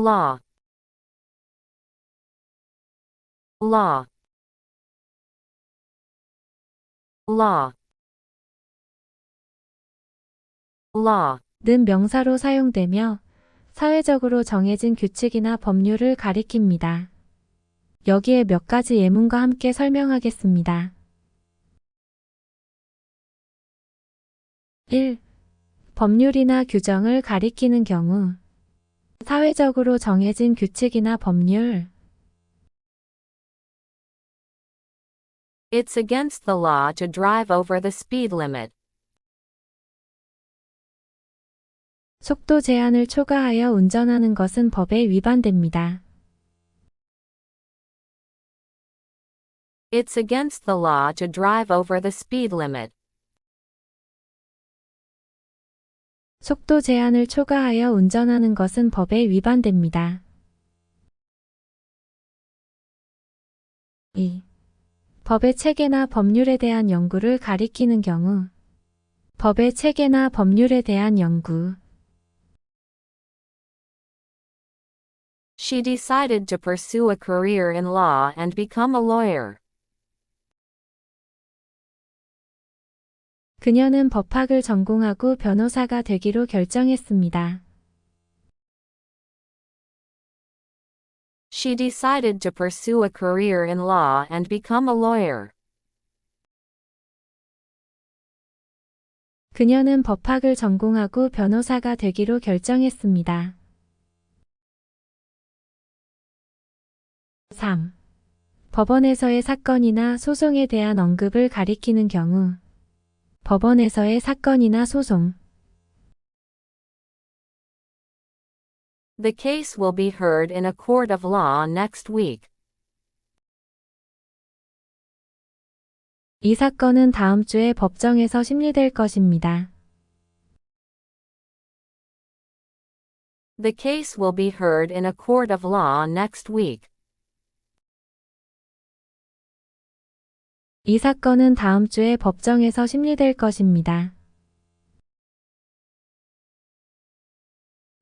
law, law, law, law. 는 명사로 사용되며 사회적으로 정해진 규칙이나 법률을 가리킵니다. 여기에 몇 가지 예문과 함께 설명하겠습니다. 1. 법률이나 규정을 가리키는 경우 사회적으로 정해진 규칙이나 법률 It's against the law to drive over the speed limit. 속도 제한을 초과하여 운전하는 것은 법에 위반됩니다. It's against the law to drive over the speed limit. 속도 제한을 초과하여 운전하는 것은 법에 위반됩니다. 2. 법의 체계나 법률에 대한 연구를 가리키는 경우 법의 체계나 법률에 대한 연구 She decided to pursue a career in law and become a lawyer. 그녀는 법학을 전공하고 변호사가 되기로 결정했습니다. She decided to pursue a career in law and become a lawyer. 그녀는 법학을 전공하고 변호사가 되기로 결정했습니다. 3. 법원에서의 사건이나 소송에 대한 언급을 가리키는 경우 법원에서의 사건이나 소송 The case will be heard in a court of law next week. 이 사건은 다음 주에 법정에서 심리될 것입니다. The case will be heard in a court of law next week. 이 사건은 다음 주에 법정에서 심리될 것입니다.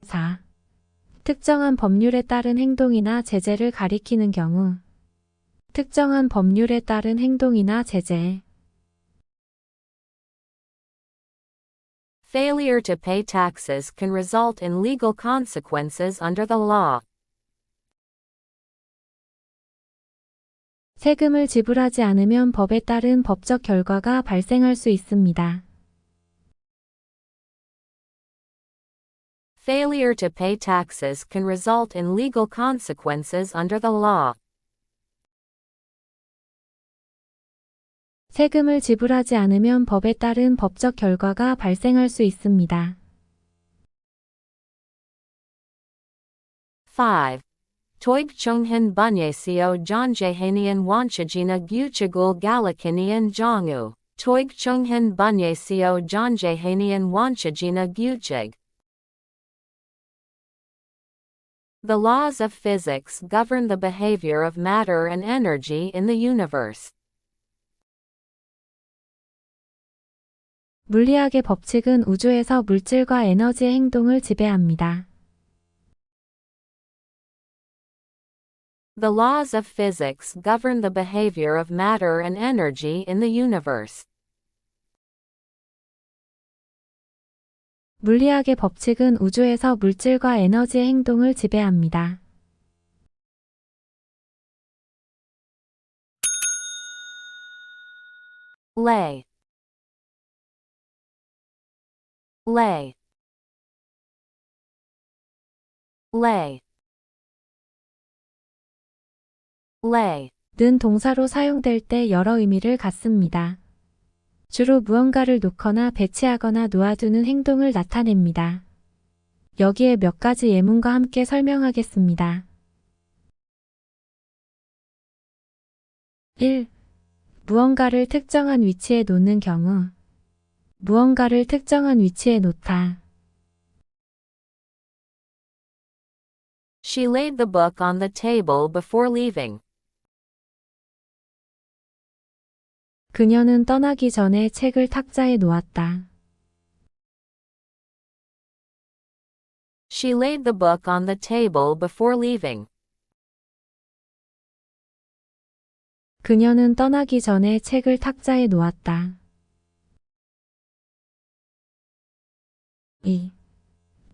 4. 특정한 법률에 따른 행동이나 제재를 가리키는 경우 특정한 법률에 따른 행동이나 제재 Failure to pay taxes can result in legal consequences under the law. 세금을 지불하지 않으면 법에 따른 법적 결과가 발생할 수 있습니다. Failure to pay taxes can result in legal consequences under the law. 세금을 지불하지 않으면 법에 따른 법적 결과가 발생할 수 있습니다. 5. Toig Chunghin Bunyaseo Jonjehanian Wanchajina Guchagul Galakinian Jongu. Toig Chunghin Bunyaseo Jonjehanian Wanchajina Guchag. The laws of physics govern the behavior of matter and energy in the universe. 물리학의 법칙은 우주에서 물질과 에너지의 행동을 지배합니다. The laws of physics govern the behavior of matter and energy in the universe. 물리학의 법칙은 우주에서 물질과 에너지의 행동을 지배합니다. Lay, lay, lay, lay. 는 동사로 사용될 때 여러 의미를 갖습니다. 주로 무언가를 놓거나 배치하거나 놓아두는 행동을 나타냅니다. 여기에 몇 가지 예문과 함께 설명하겠습니다. 1. 무언가를 특정한 위치에 놓는 경우 무언가를 특정한 위치에 놓다. She laid the book on the table before leaving. 그녀는 떠나기 전에 책을 탁자에 놓았다. She laid the book on the table before leaving. 그녀는 떠나기 전에 책을 탁자에 놓았다. 2.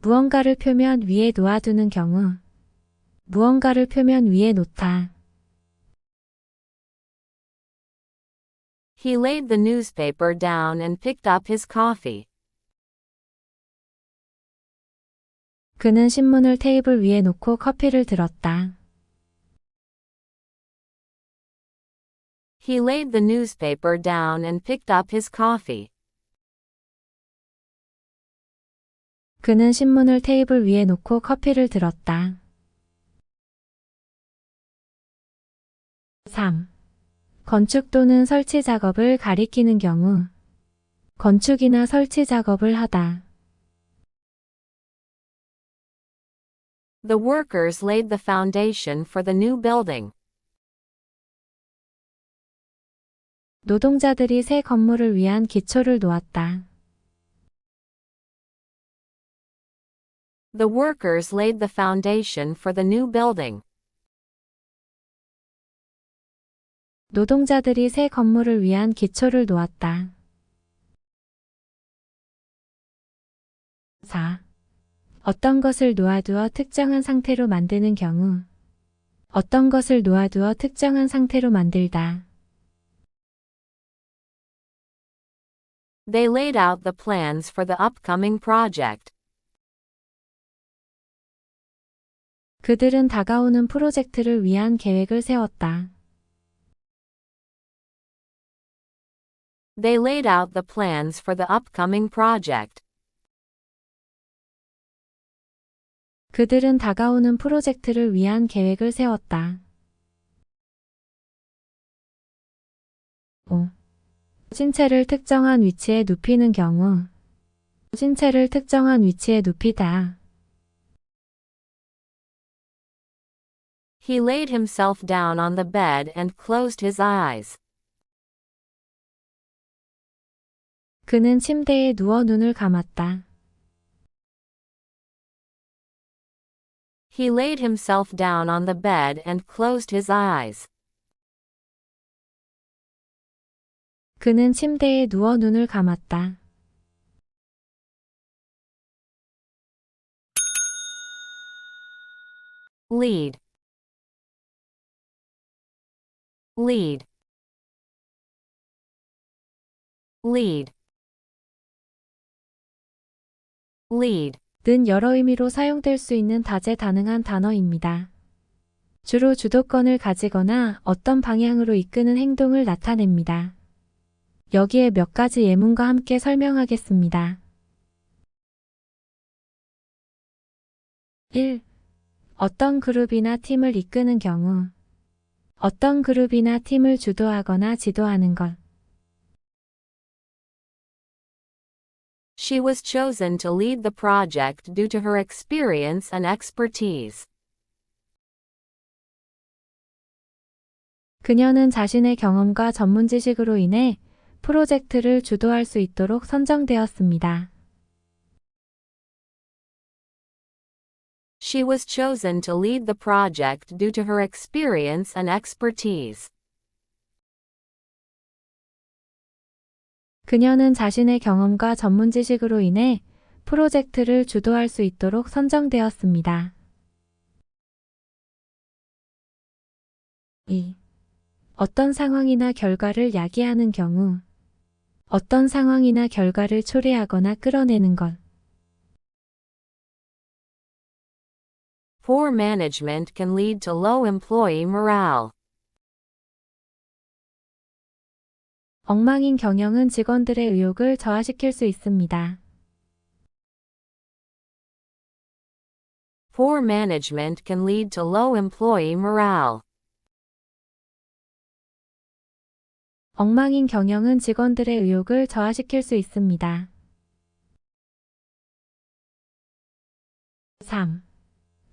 무언가를 표면 위에 놓아두는 경우. 무언가를 표면 위에 놓다. He laid the newspaper down and picked up his coffee. 그는 신문을 테이블 위에 놓고 커피를 들었다. He laid the newspaper down and picked up his coffee. 그는 신문을 테이블 위에 놓고 커피를 들었다. 3. 건축 또는 설치 작업을 가리키는 경우. 건축이나 설치 작업을 하다. The workers laid the foundation for the new building. 노동자들이 새 건물을 위한 기초를 놓았다. The workers laid the foundation for the new building. 노동자들이 새 건물을 위한 기초를 놓았다. 4. 어떤 것을 놓아두어 특정한 상태로 만드는 경우. 어떤 것을 놓아두어 특정한 상태로 만들다. They laid out the plans for the upcoming project. 그들은 다가오는 프로젝트를 위한 계획을 세웠다. They laid out the plans for the upcoming project. 그들은 다가오는 프로젝트를 위한 계획을 세웠다. 5. 신체를 특정한 위치에 눕히는 경우. 신체를 특정한 위치에 눕히다. He laid himself down on the bed and closed his eyes. 그는 침대에 누워 눈을 감았다. He laid himself down on the bed and closed his eyes. 그는 침대에 누워 눈을 감았다. Lead. Lead. Lead. Lead. 는 여러 의미로 사용될 수 있는 다재다능한 단어입니다. 주로 주도권을 가지거나 어떤 방향으로 이끄는 행동을 나타냅니다. 여기에 몇 가지 예문과 함께 설명하겠습니다. 1. 어떤 그룹이나 팀을 이끄는 경우. 어떤 그룹이나 팀을 주도하거나 지도하는 것. She was chosen to lead the project due to her experience and expertise. 그녀는 자신의 경험과 전문 지식으로 인해 프로젝트를 주도할 수 있도록 선정되었습니다. She was chosen to lead the project due to her experience and expertise. 그녀는 자신의 경험과 전문 지식으로 인해 프로젝트를 주도할 수 있도록 선정되었습니다. 2. 어떤 상황이나 결과를 야기하는 경우. 어떤 상황이나 결과를 초래하거나 끌어내는 것. Poor management can lead to low employee morale. 엉망인 경영은 직원들의 의욕을 저하시킬 수 있습니다. Poor management can lead to low employee morale. 엉망인 경영은 직원들의 의욕을 저하시킬 수 있습니다. 3.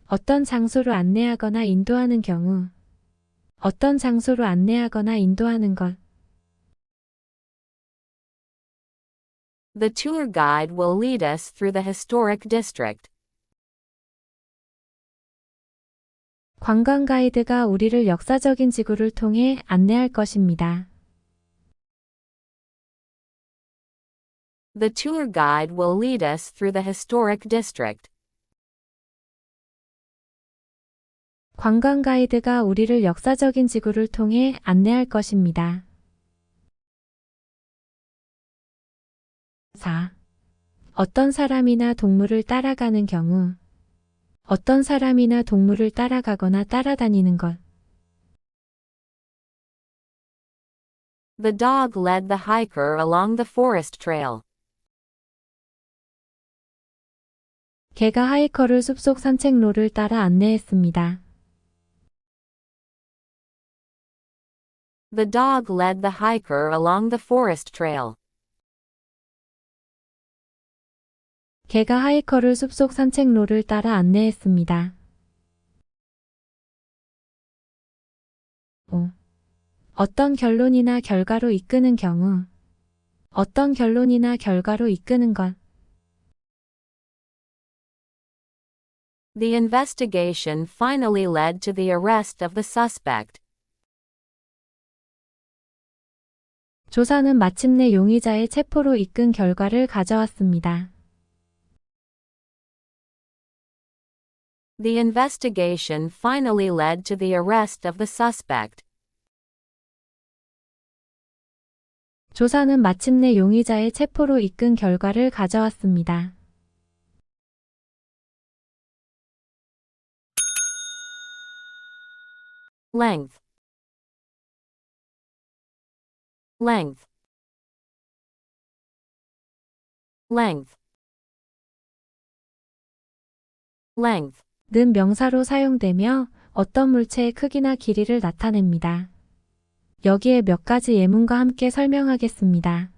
어떤 장소로 안내하거나 인도하는 경우. 어떤 장소로 안내하거나 인도하는 것. The tour guide will lead us through the historic district. 관광 가이드가 우리를 역사적인 지구를 통해 안내할 것입니다. The tour guide will lead us through the historic district. 관광 가이드가 우리를 역사적인 지구를 통해 안내할 것입니다. 4. 어떤 사람이나 동물을 따라가는 경우 어떤 사람이나 동물을 따라가거나 따라다니는 것 The dog led the hiker along the forest trail. 개가 하이커를 숲속 산책로를 따라 안내했습니다. The dog led the hiker along the forest trail. 개가 하이커를 숲속 산책로를 따라 안내했습니다. 5. 어떤 결론이나 결과로 이끄는 경우 어떤 결론이나 결과로 이끄는 것 The investigation finally led to the arrest of the suspect. 조사는 마침내 용의자의 체포로 이끈 결과를 가져왔습니다. The investigation finally led to the arrest of the suspect. 조사는 마침내 용의자의 체포로 이끈 결과를 가져왔습니다. Length. Length. Length. Length. 는 명사로 사용되며 어떤 물체의 크기나 길이를 나타냅니다. 여기에 몇 가지 예문과 함께 설명하겠습니다.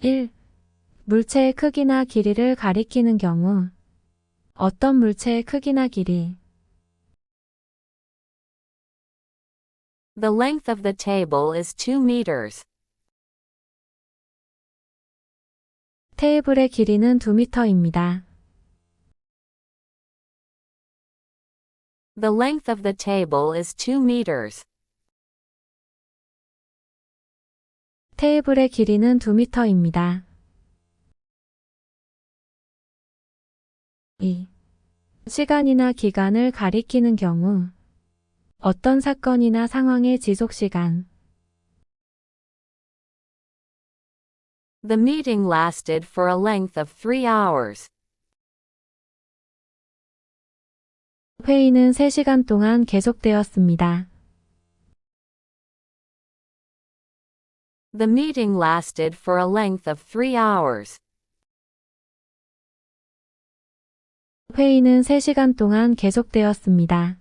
1. 물체의 크기나 길이를 가리키는 경우 어떤 물체의 크기나 길이 The length of the table is 2 meters. 테이블의 길이는 2m입니다. The length of the table is 2 meters. 테이블의 길이는 2m입니다. 2. 시간이나 기간을 가리키는 경우 어떤 사건이나 상황의 지속시간 The meeting lasted for a length of 3 hours. 회의는 3시간 동안 계속되었습니다. The meeting lasted for a length of 3 hours. 회의는 3시간 동안 계속되었습니다.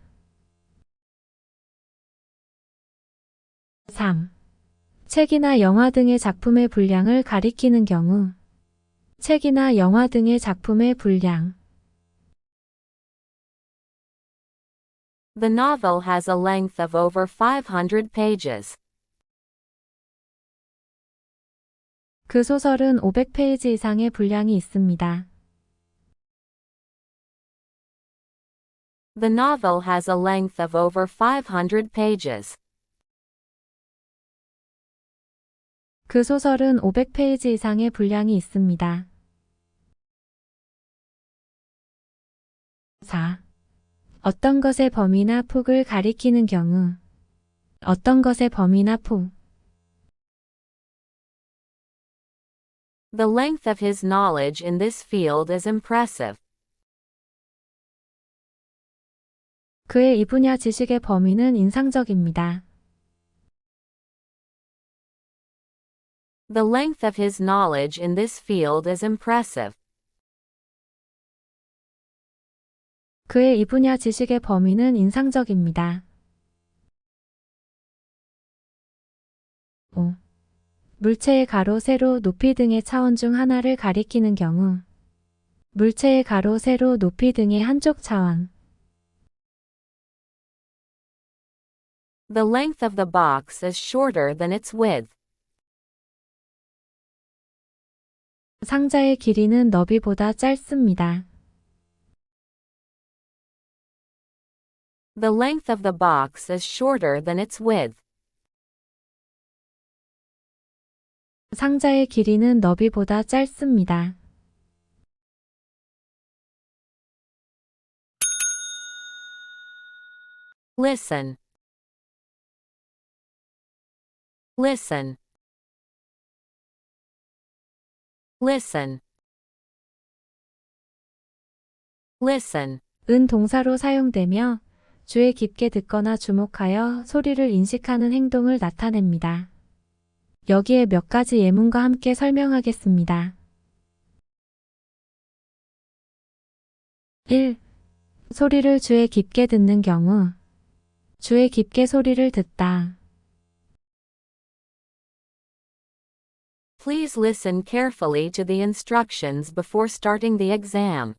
3. 책이나 영화 등의 작품의 분량을 가리키는 경우 책이나 영화 등의 작품의 분량 The novel has a length of over 500 pages. 그 소설은 500페이지 이상의 분량이 있습니다. The novel has a length of over 500 pages. 그 소설은 500페이지 이상의 분량이 있습니다. 4. 어떤 것의 범위나 폭을 가리키는 경우 어떤 것의 범위나 폭 The length of his knowledge in this field is impressive. 그의 이 분야 지식의 범위는 인상적입니다. The length of his knowledge in this field is impressive. 그의 이 분야 지식의 범위는 인상적입니다. 5. 물체의 가로, 세로, 높이 등의 차원 중 하나를 가리키는 경우 물체의 가로, 세로, 높이 등의 한쪽 차원 The length of the box is shorter than its width. 상자의 길이는 너비보다 짧습니다. The length of the box is shorter than its width. 상자의 길이는 너비보다 짧습니다. Listen. Listen. Listen. Listen. 은 동사로 사용되며 주에 깊게 듣거나 주목하여 소리를 인식하는 행동을 나타냅니다. 여기에 몇 가지 예문과 함께 설명하겠습니다. 1. 소리를 주에 깊게 듣는 경우 주에 깊게 소리를 듣다. Please listen carefully to the instructions before starting the exam.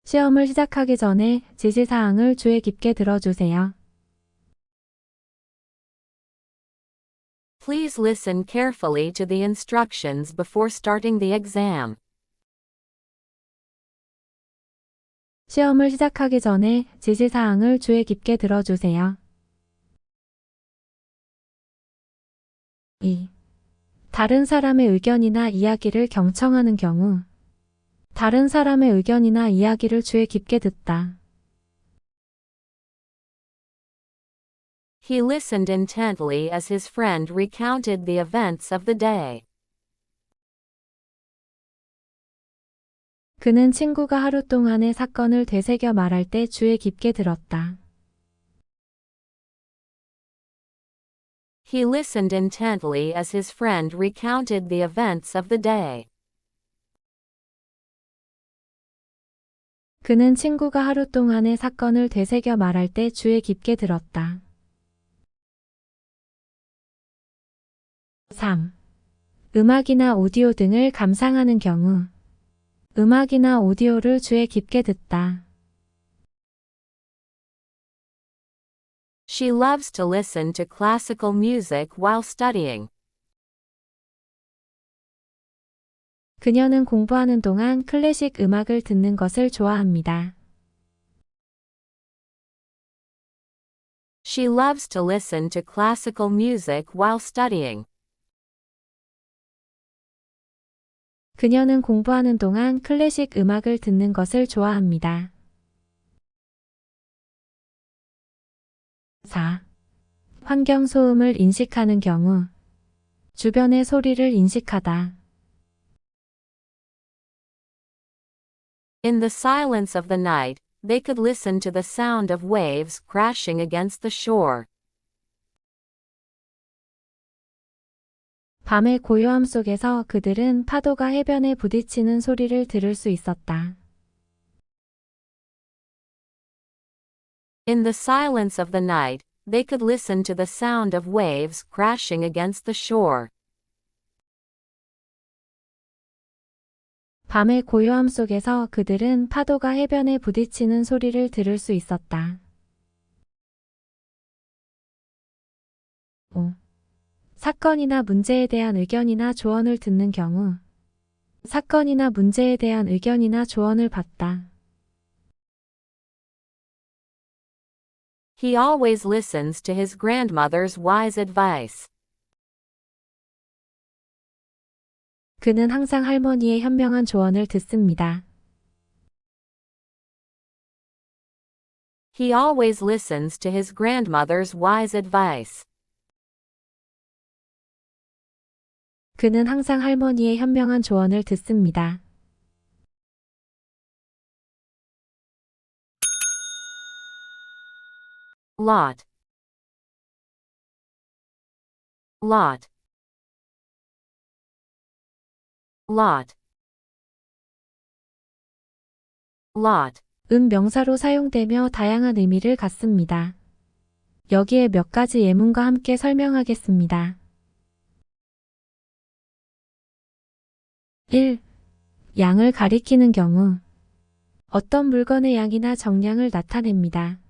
시험을 시작하기 전에 지시사항을 주의 깊게 들어주세요. Please listen carefully to the instructions before starting the exam. 시험을 시작하기 전에 지시사항을 주의 깊게 들어주세요. 2. 다른 사람의 의견이나 이야기를 경청하는 경우 다른 사람의 의견이나 이야기를 주의 깊게 듣다. He listened intently as his friend recounted the events of the day. 그는 친구가 하루 동안의 사건을 되새겨 말할 때 주의 깊게 들었다. He listened intently as his friend recounted the events of the day. 그는 친구가 하루 동안의 사건을 되새겨 말할 때 주의 깊게 들었다. 3. 음악이나 오디오 등을 감상하는 경우 음악이나 오디오를 주의 깊게 듣다. She loves to listen to classical music while studying. 그녀는 공부하는 동안 클래식 음악을 듣는 것을 좋아합니다. She loves to listen to classical music while studying. 그녀는 공부하는 동안 클래식 음악을 듣는 것을 좋아합니다. 4. 환경 소음을 인식하는 경우 주변의 소리를 인식하다. In the silence of the night, they could listen to the sound of waves crashing against the shore. 밤의 고요함 속에서 그들은 파도가 해변에 부딪히는 소리를 들을 수 있었다. In the silence of the night, they could listen to the sound of waves crashing against the shore. 밤의 고요함 속에서 그들은 파도가 해변에 부딪히는 소리를 들을 수 있었다. 5. 사건이나 문제에 대한 의견이나 조언을 듣는 경우 사건이나 문제에 대한 의견이나 조언을 받다. He always listens to his grandmother's wise advice. 그는 항상 할머니의 현명한 조언을 듣습니다. He always listens to his grandmother's wise advice. 그는 항상 할머니의 현명한 조언을 듣습니다. Lot. Lot. Lot. Lot. 은 명사로 사용되며 다양한 의미를 갖습니다. 여기에 몇 가지 예문과 함께 설명하겠습니다. 1. 양을 가리키는 경우 어떤 물건의 양이나 정량을 나타냅니다.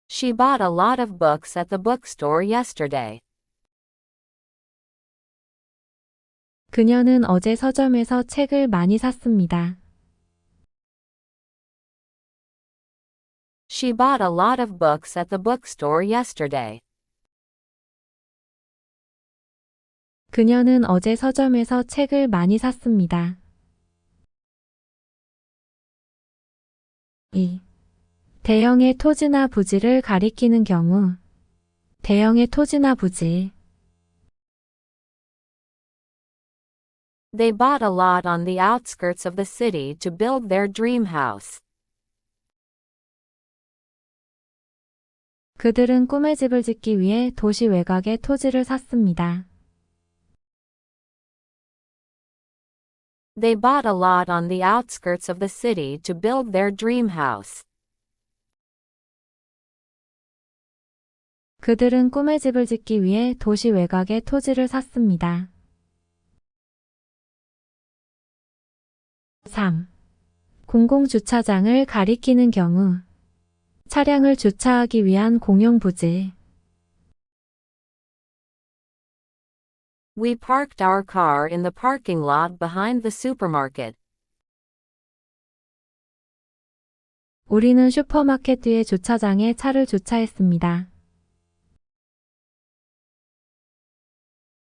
She bought a lot of books at the bookstore yesterday. 그녀는 어제 서점에서 책을 많이 샀습니다. She bought a lot of books at the bookstore yesterday. 그녀는 어제 서점에서 책을 많이 샀습니다. 2. 대형의 토지나 부지를 가리키는 경우 대형의 토지나 부지 They bought a lot on the outskirts of the city to build their dream house. 그들은 꿈의 집을 짓기 위해 도시 외곽의 토지를 샀습니다. They bought a lot on the outskirts of the city to build their dream house. 그들은 꿈의 집을 짓기 위해 도시 외곽의 토지를 샀습니다. 3. 공공주차장을 가리키는 경우 차량을 주차하기 위한 공용 부지 We parked our car in the parking lot behind the supermarket. 우리는 슈퍼마켓 뒤의 주차장에 차를 주차했습니다.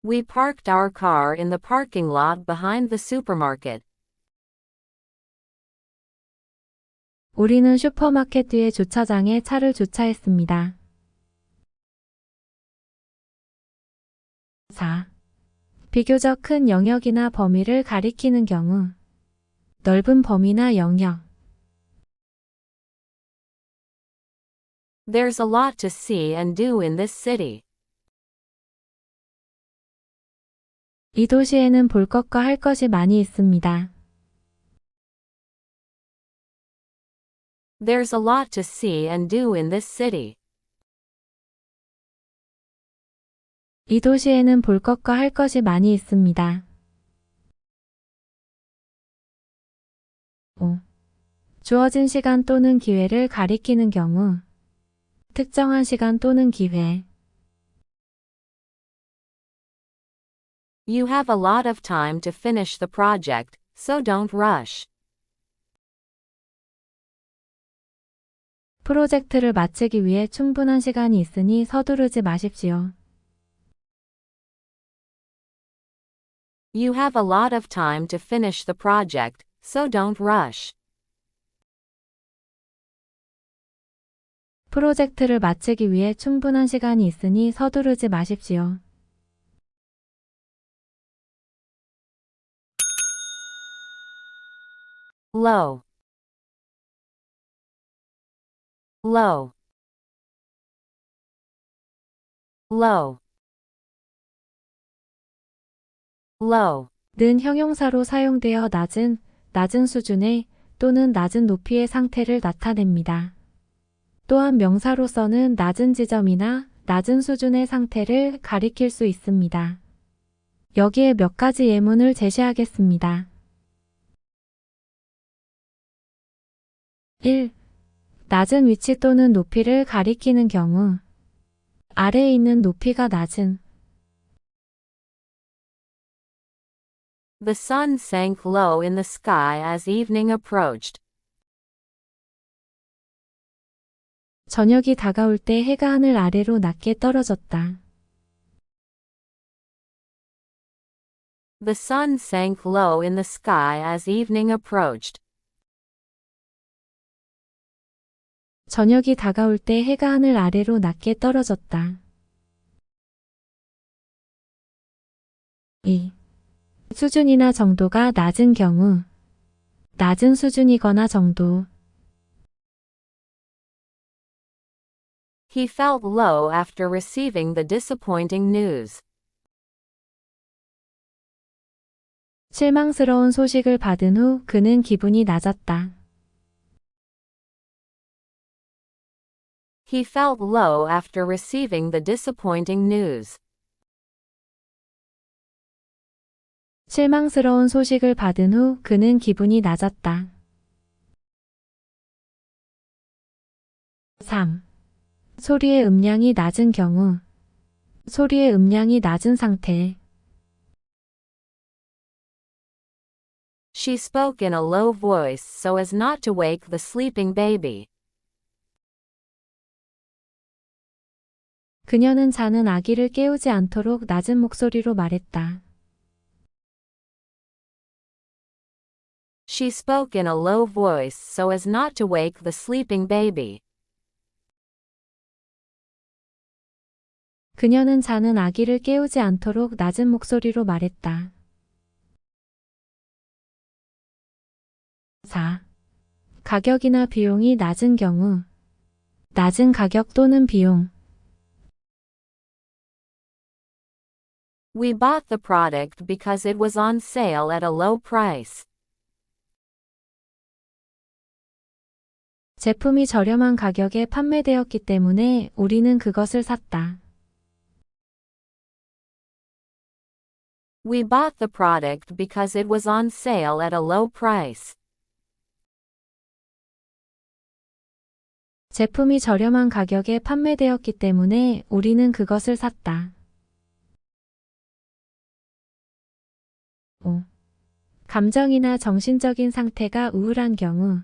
We parked our car in the parking lot behind the supermarket. 우리는 슈퍼마켓 뒤의 주차장에 차를 주차했습니다. 4. 비교적 큰 영역이나 범위를 가리키는 경우 넓은 범위나 영역 There's a lot to see and do in this city. 이 도시에는 볼 것과 할 것이 많이 있습니다. There's a lot to see and do in this city. 이 도시에는 볼 것과 할 것이 많이 있습니다. 5. 주어진 시간 또는 기회를 가리키는 경우 특정한 시간 또는 기회 You have a lot of time to finish the project, so don't rush. 프로젝트를 마치기 위해 충분한 시간이 있으니 서두르지 마십시오. You have a lot of time to finish the project, so don't rush. 프로젝트를 마치기 위해 충분한 시간이 있으니 서두르지 마십시오. Low. Low. Low. Low. 는 형용사로 사용되어 낮은 수준의 또는 낮은 높이의 상태를 나타냅니다. 또한 명사로서는 낮은 지점이나 낮은 수준의 상태를 가리킬 수 있습니다. 여기에 몇 가지 예문을 제시하겠습니다. 1. 낮은 위치 또는 높이를 가리키는 경우 아래에 있는 높이가 낮은 The sun sank low in the sky as evening approached. 저녁이 다가올 때 해가 하늘 아래로 낮게 떨어졌다. The sun sank low in the sky as evening approached. 저녁이 다가올 때 해가 하늘 아래로 낮게 떨어졌다. 2. 수준이나 정도가 낮은 경우 낮은 수준이거나 정도 He felt low after receiving the disappointing news. 실망스러운 소식을 받은 후 그는 기분이 낮았다. He felt low after receiving the disappointing news. 실망스러운 소식을 받은 후 그는 기분이 낮았다. 3. 소리의 음량이 낮은 경우 소리의 음량이 낮은 상태 She spoke in a low voice so as not to wake the sleeping baby. 그녀는 자는 아기를 깨우지 않도록 낮은 목소리로 말했다. She spoke in a low voice so as not to wake the sleeping baby. 그녀는 자는 아기를 깨우지 않도록 낮은 목소리로 말했다. 4. 가격이나 비용이 낮은 경우. 낮은 가격 또는 비용. We bought the product because it was on sale at a low price. 제품이 저렴한 가격에 판매되었기 때문에 우리는 그것을 샀다. We bought the product because it was on sale at a low price. 제품이 저렴한 가격에 판매되었기 때문에 우리는 그것을 샀다. 5. 감정이나 정신적인 상태가 우울한 경우.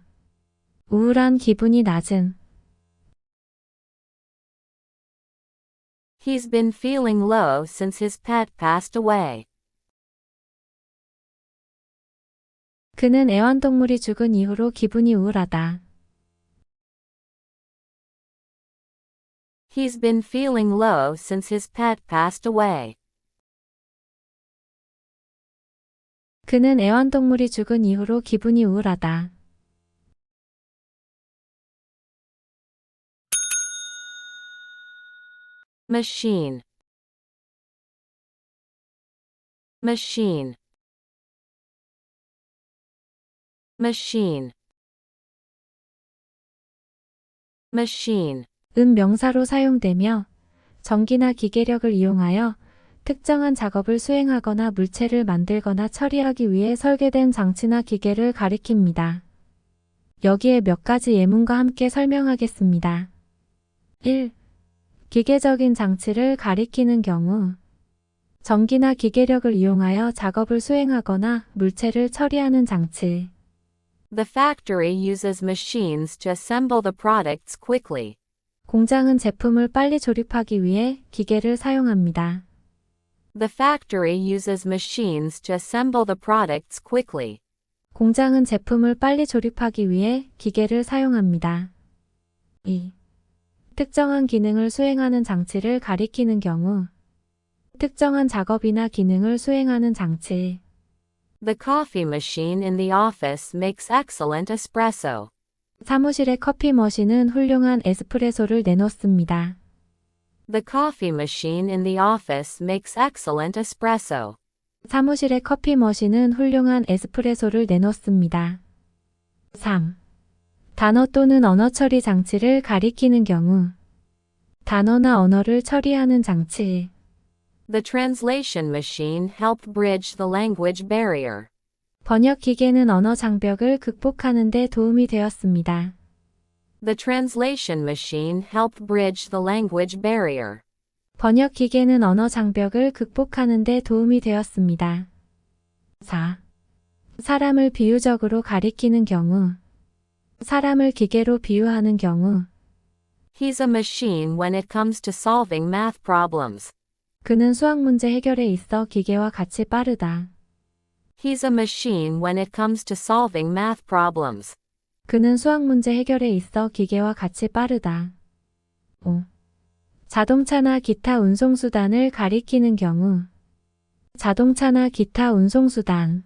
우울한 기분이 낮은. He's been feeling low since his pet passed away. 그는 애완동물이 죽은 이후로 기분이 우울하다. He's been feeling low since his pet passed away. 그는 애완동물이 죽은 이후로 기분이 우울하다. Machine. Machine. Machine. Machine. 은 명사로 사용되며 전기나 기계력을 이용하여 특정한 작업을 수행하거나 물체를 만들거나 처리하기 위해 설계된 장치나 기계를 가리킵니다. 여기에 몇 가지 예문과 함께 설명하겠습니다. 1. 기계적인 장치를 가리키는 경우 전기나 기계력을 이용하여 작업을 수행하거나 물체를 처리하는 장치. The factory uses machines to assemble the products quickly. 공장은 제품을 빨리 조립하기 위해 기계를 사용합니다. The factory uses machines to assemble the products quickly. 공장은 제품을 빨리 조립하기 위해 기계를 사용합니다. 2. 특정한 기능을 수행하는 장치를 가리키는 경우 특정한 작업이나 기능을 수행하는 장치. The coffee machine in the office makes excellent espresso. 사무실의 커피 머신은 훌륭한 에스프레소를 내놓습니다. The coffee machine in the office makes excellent espresso. 사무실의 커피 머신은 훌륭한 에스프레소를 내놓습니다. 3. 단어 또는 언어 처리 장치를 가리키는 경우 단어나 언어를 처리하는 장치. The translation machine helped bridge the language barrier. 번역 기계는 언어 장벽을 극복하는 데 도움이 되었습니다. The translation machine helped bridge the language barrier. 번역 기계는 언어 장벽을 극복하는 데 도움이 되었습니다. 4. 사람을 비유적으로 가리키는 경우 사람을 기계로 비유하는 경우 He's a machine when it comes to solving math problems. 그는 수학 문제 해결에 있어 기계와 같이 빠르다. He's a machine when it comes to solving math problems. 그는 수학 문제 해결에 있어 기계와 같이 빠르다. 5. 자동차나 기타 운송수단을 가리키는 경우 자동차나 기타 운송수단.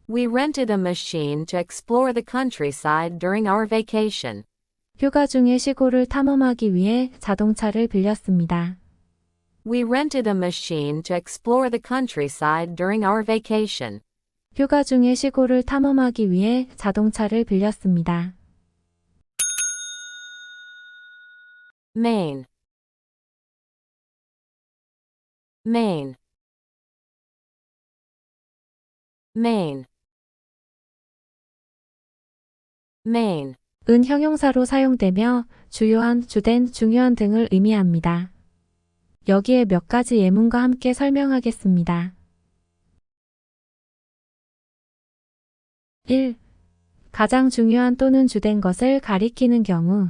We rented a machine to explore the countryside during our vacation. 휴가 중에 시골을 탐험하기 위해 자동차를 빌렸습니다. We rented a machine to explore the countryside during our vacation. 휴가 중에 시골을 탐험하기 위해 자동차를 빌렸습니다. Main. Main. Main. Main. 은 형용사로 사용되며 주요한, 주된, 중요한 등을 의미합니다. 여기에 몇 가지 예문과 함께 설명하겠습니다. 1. 가장 중요한 또는 주된 것을 가리키는 경우.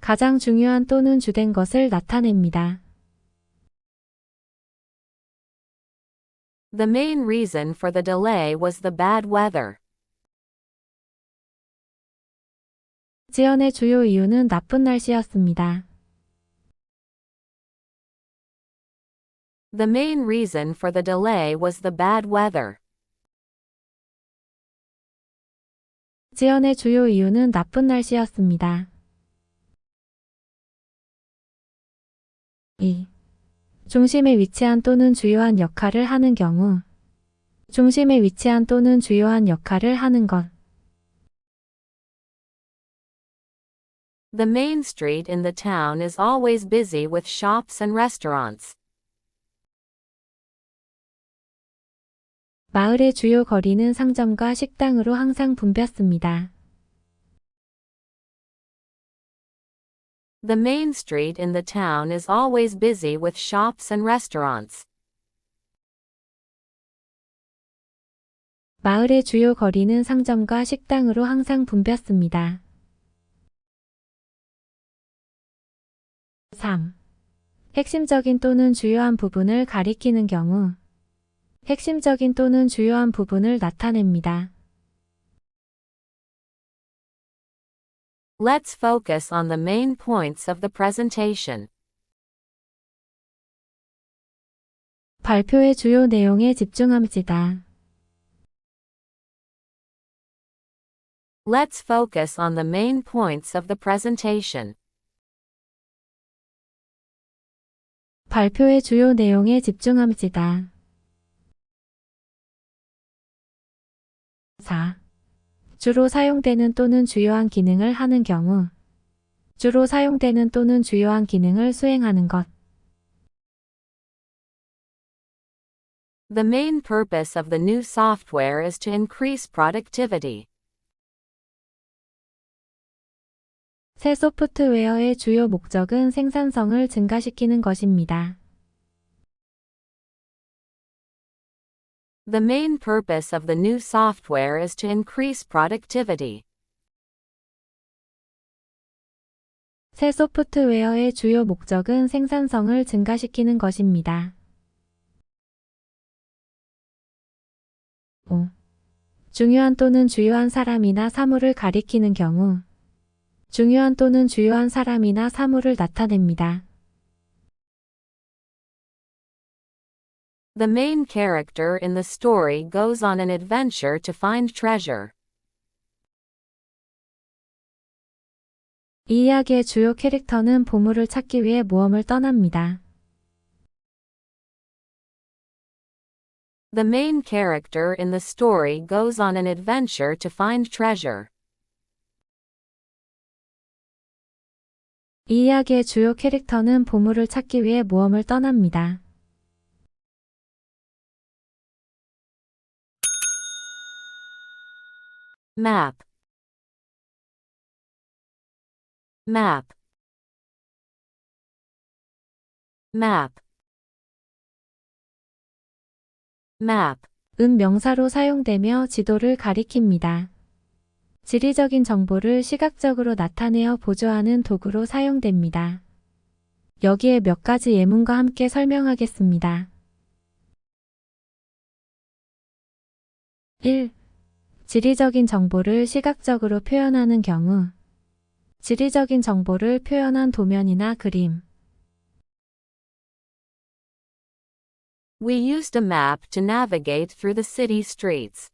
가장 중요한 또는 주된 것을 나타냅니다. The main reason for the delay was the bad weather. 지연의 주요 이유는 나쁜 날씨였습니다. The main reason for the delay was the bad weather. 지연의 주요 이유는 나쁜 날씨였습니다. 2. 중심에 위치한 또는 주요한 역할을 하는 경우. 중심에 위치한 또는 주요한 역할을 하는 것. The main street in the town is always busy with shops and restaurants. 마을의 주요 거리는 상점과 식당으로 항상 붐볐습니다. The main street in the town is always busy with shops and restaurants. 마을의 주요 거리는 상점과 식당으로 항상 붐볐습니다. 3. 핵심적인 또는 주요한 부분을 가리키는 경우. 핵심적인 또는 주요한 부분을 나타냅니다. Let's focus on the main points of the presentation. 발표의 주요 내용에 집중합시다. Let's focus on the main points of the presentation. 발표의 주요 내용에 집중합시다. 4. 주로 사용되는 또는 주요한 기능을 하는 경우. 주로 사용되는 또는 주요한 기능을 수행하는 것. The main purpose of the new software is to increase productivity. 새 소프트웨어의 주요 목적은 생산성을 증가시키는 것입니다. The main purpose of the new software is to increase productivity. 새 소프트웨어의 주요 목적은 생산성을 증가시키는 것입니다. 5. 중요한 또는 주요한 사람이나 사물을 가리키는 경우. 중요한 또는 주요한 사람이나 사물을 나타냅니다. The main character in the story goes on an adventure to find treasure. 이 이야기의 주요 캐릭터는 보물을 찾기 위해 모험을 떠납니다. The main character in the story goes on an adventure to find treasure. 이 이야기의 주요 캐릭터는 보물을 찾기 위해 모험을 떠납니다. Map. Map. Map. Map. 은 명사로 사용되며 지도를 가리킵니다. 지리적인 정보를 시각적으로 나타내어 보조하는 도구로 사용됩니다. 여기에 몇 가지 예문과 함께 설명하겠습니다. 1. 지리적인 정보를 시각적으로 표현하는 경우. 지리적인 정보를 표현한 도면이나 그림. We used a map to navigate through the city streets.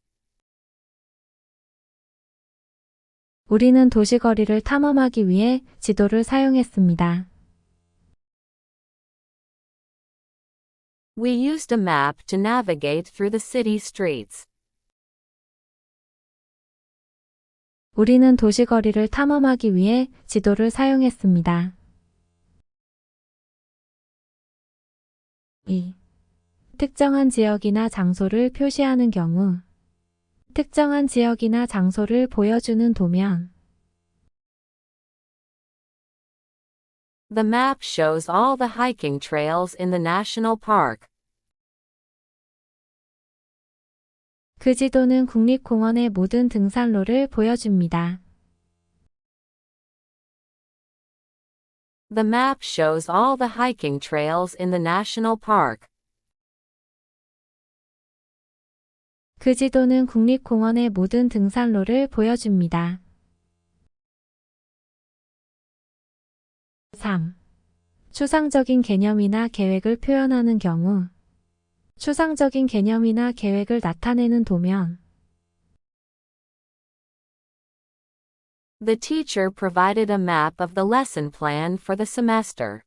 우리는 도시거리를 탐험하기 위해 지도를 사용했습니다. We used a map to navigate through the city streets. 우리는 도시거리를 탐험하기 위해 지도를 사용했습니다. 2. 특정한 지역이나 장소를 표시하는 경우. 특정한 지역이나 장소를 보여주는 도면. The map shows all the hiking trails in the national park. 그 지도는 국립공원의 모든 등산로를 보여줍니다. The map shows all the hiking trails in the national park. 그 지도는 국립공원의 모든 등산로를 보여줍니다. 3. 추상적인 개념이나 계획을 표현하는 경우. 추상적인 개념이나 계획을 나타내는 도면. The teacher provided a map of the lesson plan for the semester.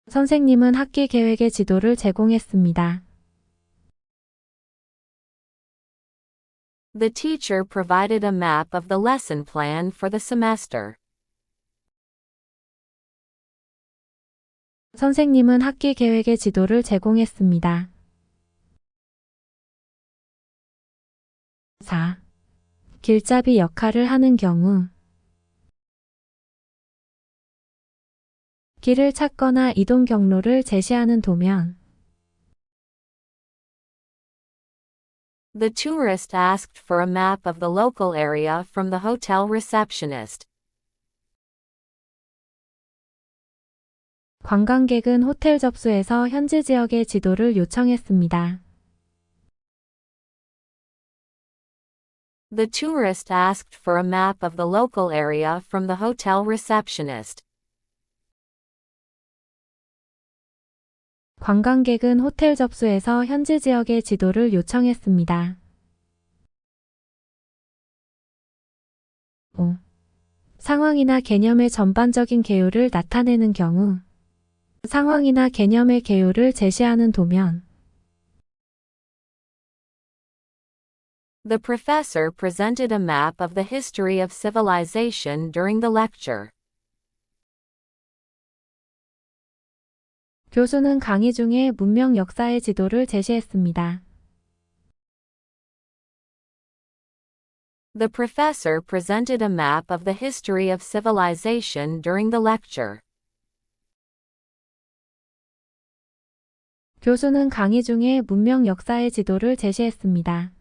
선생님은 학기 계획의 지도를 제공했습니다. The teacher provided a map of the lesson plan for the semester. 선생님은 학기 계획의 지도를 제공했습니다. 4. 길잡이 역할을 하는 경우. 길을 찾거나 이동 경로를 제시하는 도면. The tourist asked for a map of the local area from the hotel receptionist. 관광객은 호텔 접수에서 현지 지역의 지도를 요청했습니다. The tourist asked for a map of the local area from the hotel receptionist. 관광객은 호텔 접수에서 현지 지역의 지도를 요청했습니다. 5. 상황이나 개념의 전반적인 개요를 나타내는 경우. 상황이나 개념의 개요를 제시하는 도면. The professor presented a map of the history of civilization during the lecture. 교수는 강의 중에 문명 역사의 지도를 제시했습니다. The professor presented a map of the history of civilization during the lecture. 교수는 강의 중에 문명 역사의 지도를 제시했습니다.